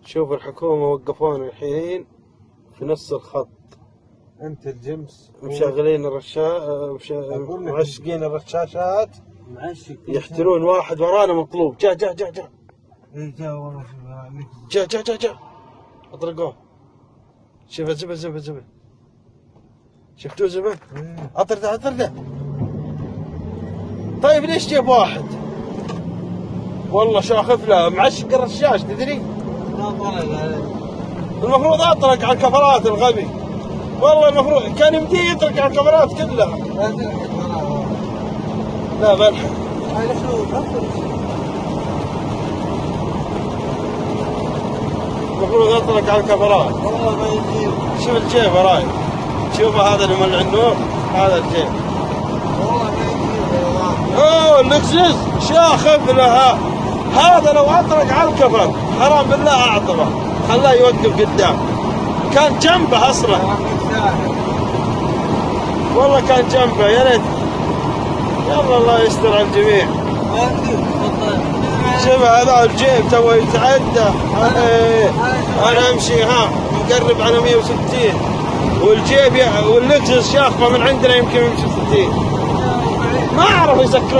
شوف الحكومة وقفونا الحين في نص الخط. انت الجمس مشغلين معشقين الرشاشات، يحترون واحد ورانا مطلوب. جا جا جا جا جا جا جا جا اطرقوه. شوف الزبل زبل زبل، شفتوه زبل؟ اطرده اطرده. طيب ليش جاب واحد؟ والله شاخف له معشق الرشاش تدري؟ المفروض اطرق على الكفرات الغبي. والله المفروض كان يمديه يطرق على الكفرات كلها. لا بلحق. المفروض اطرق على الكفرات. والله ما يجيب. شوف الجيب وراي، شوف هذا اللي مولع النور، هذا الجيب. والله ما يجيب. اوه اللكزس شاخف لها. هذا لو اطرق على الكفر حرام بالله اعطبه، خلاه يوقف قدام. كان جنبه اصلا، والله كان جنبه. يا ريت. يلا الله يستر على الجميع. شوف هذا الجيب تو يتعدى. انا امشي مقرب على 160، والجيب واللكزس شاخفه من عندنا يمكن يمشي 60. ما اعرف يسكرون.